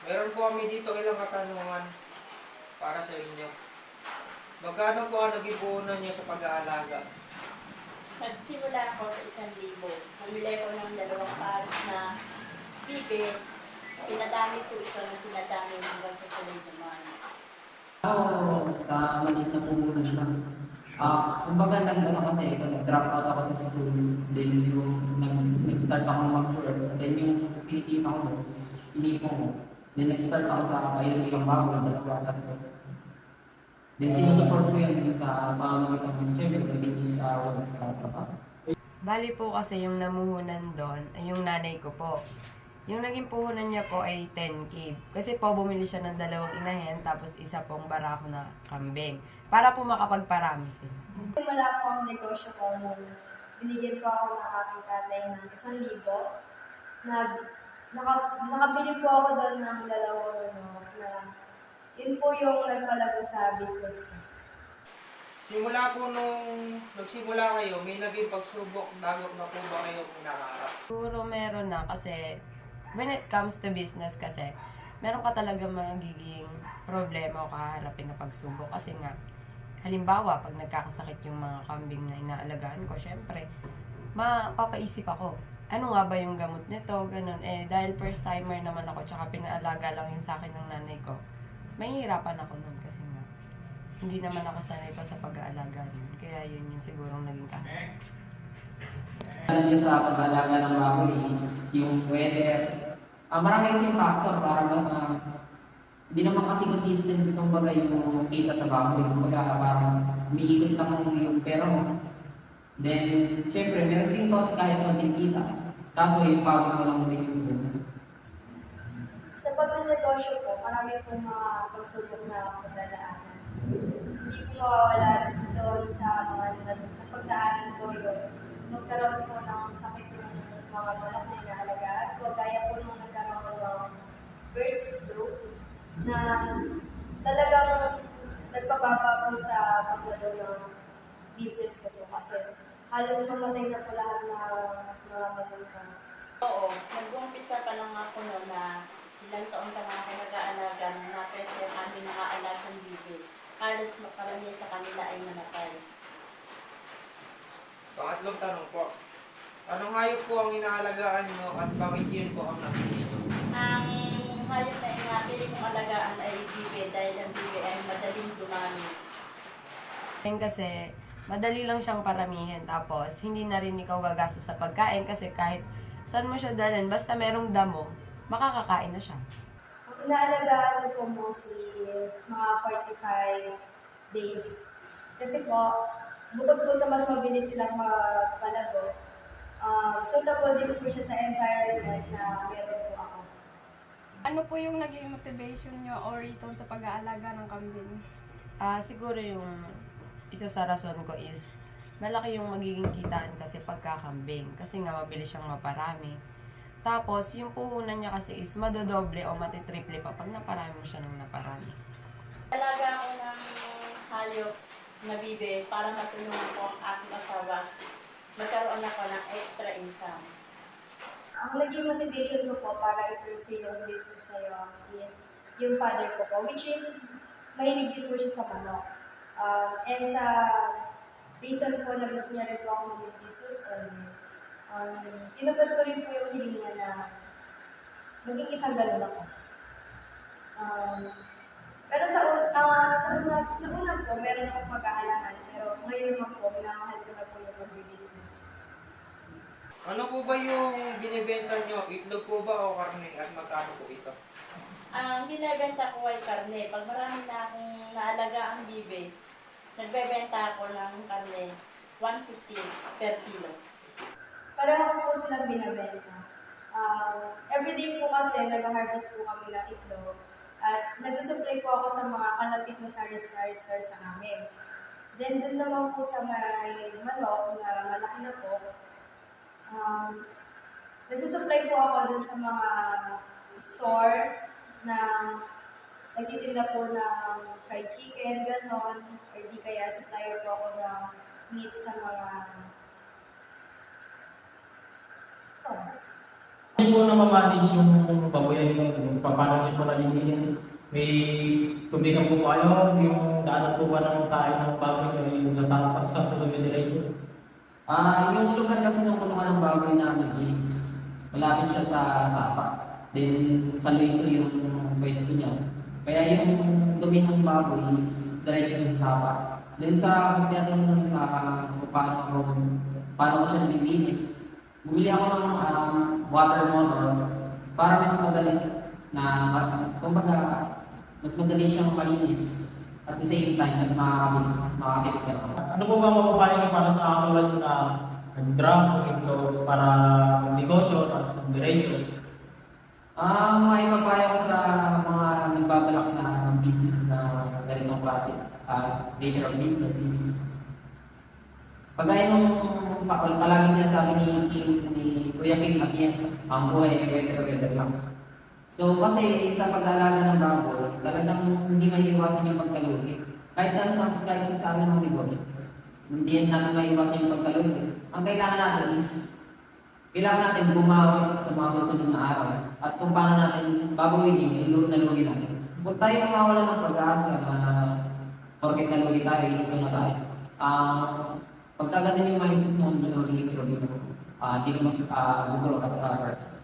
Meron po kami dito ilang katanungan para sa inyo. Magkano po ang naging puhunan niyo sa pag-aalaga? Nagsimula ako sa 1,000. Namili ko ng 2 pares na bibe. Pinadami ko ito ng pinadami hanggang sa sunod naman. Ako, sa maliit na puhunan lang. Kumbaga nag-ano kasi, nag-drop out ako sa school. Then yung nag-start ako mag-work. Then yung kinikita ko, inipon ko. Then nag-start ako sa ilang bago, nag-tatlo. Then sinusupport ko yun sa pamamagitan ng siyempre, naging sa trabaho. Bali po kasi yung namuhunan doon ay yung nanay ko po. Yung naging puhunan niya po ay 10K. Kasi po bumili siya ng 2 inahin tapos isa pong barako na kambing. Para po makapagparami sila. Wala po ang negosyo ko nung binigyan ko ako ng aking tatay ng 1,000. Nakabili po ako doon ng 2 na yun po yung nagpalago sa business ko. Simula po nung nagsimula kayo, may naging pagsubok, dagok na po ba kayo nakaharap? Siguro meron na kasi when it comes to business kasi, meron ka talaga magiging problema o kaharapin na pagsubok. Kasi nga, halimbawa, pag nagkakasakit yung mga kambing na inaalagaan ko, syempre, mapapaisip ako, ano nga ba yung gamot nito, ganun. Dahil first timer naman ako, tsaka pinaalaga lang yung sa akin ng nanay ko, mahihirapan ako nun kasi nga, hindi naman ako sanay pa sa pag-aalaga nun. Kaya yun yung sigurong naging kahit. Alam niya sa pag-aalaga ng baboy is yung weather. Marami kasing factor para hindi naman kasi consistent itong bagay yung kita sa baboy. Kumbaga parang umiikot lang yung pera mo. Then, syempre, meron din to kahit konting kita. Kaso yung pagod mo lang din yung Sa pag-negosyo po, marami pong mga pagsubok na pagdadaanan. Hindi po mawawala doon sa mga napagdaanan ko yun. Magkaroon po ng sakit yung mga balak na inaalagaan. Gaya po nung nagkaroon ko ng birds flu na talagang nagpababa po sa pagdalo ng business ko po kasi halos mamatay na po lahat ng mga manuka. Oo, nag-umpisa pa lang ako noon na ilang taon pa lang ako nag-aalaga na kasi ang aming nakaalagang bibi. Halos makarami sa kanila ay namatay. Pangatlong tanong po. Anong hayop po ang inaalagaan nyo at bakit yun po ang napili nyo? Ang hayop na inapili kong alagaan ay bibi dahil ang bibi ay madaling dumami. Yan kasi, madali lang siyang paramihin. Tapos, hindi na rin ikaw gagastos sa pagkain kasi kahit saan mo siya dalhin, basta merong damo, makakakain na siya. Ang inaalagaan ko po mostly is mga 45 days. Kasi po, bukod po sa mas mabilis silang magpalago, suitable din po siya sa environment na meron po ako. Ano po yung naging motivation nyo o reason sa pag-aalaga ng kambing? Siguro yung isa sa rason ko is malaki yung magiging kitaan kasi pagkakambing. Kasi nga mabilis siyang maparami. Tapos, yung puhunan niya kasi is madodoble o matitriple pa pag naparami mo siya ng naparami. Alaga ako ng hayop na bibi para matulungan ko ang aking asawa. Magkaroon ako ng extra income. Ang naging motivation ko po para i-pursue yung business na yun is yung father ko po, which is mahilig din po siya sa manok. And sa reason po na gusto niya rin po ako mag-business, tinupad ko rin po yung hiling niya na maging isang ganun ako. Pero sa una po, meron akong pag-aalahan. Pero ngayon naman po, minamahal ko na po yung mag-business. Ano po ba yung binibenta nyo? Itlog po ba o karne? At magkano po ito? Ang binibenta ko ay karne. Pag marami na akong naalaga ang bibi, nagbebenta ako ng karne 150 per kilo. Pareho po silang binabenta. Everyday po kasi nag-harvest po kami ng itlog at nagsusupply po ako sa mga kalapit na sari-sari store sa amin. Then dun naman po sa may manok na malaki na po, nagsusupply po ako dun sa mga store na nagtitinda po ng fried chicken, ganon, or di kaya supplier po ako ng meat sa mga store. Hindi po na ma-manage yung baboyan yung paano niyo po nalilinis. May tubigan po kayo, yung daanan po ba ng kain ng baboy yung sa diretso? Yung lugar kasi ng kulungan ng baboy namin is malapit siya sa Sapa. Then sa Luiso yung pwesto niya. Kaya yung dumi ng baboy is diretso sa Sapa. Then sa pagdating naman sa kung paano ko siya nililinis, bumili ako ng water motor para mas madali na, kumbaga, mas madali siyang malinis at the same time, mas makakatipid ako. Ano po ba mapapayo niyo para sa katulad na nag-drop ito para negosyo at sa diretso? May papayo ko sa mga nagbabalak na business na ganitong klase, nature of business is pagaya nung palagi sinasabi ni Kuya Ping Matias, ang buhay ay weather lang. So kasi sa pag-aalaga ng baboy, talagang hindi maiiwasan yung pagkalugi. Kahit sa amin ng libon, hindi natin maiiwasan yung pagkalugi. Ang kailangan natin is, kailangan natin bumawi sa mga susunod na araw at kung paano natin babawiin yung nalugi natin. Huwag tayo mawala ng pag-asa na porket nalugi tayo, ito na tayo. Pagka ganun yung mindset mo, hindi mo magiging problema. Hindi mo magugulo ka sa person.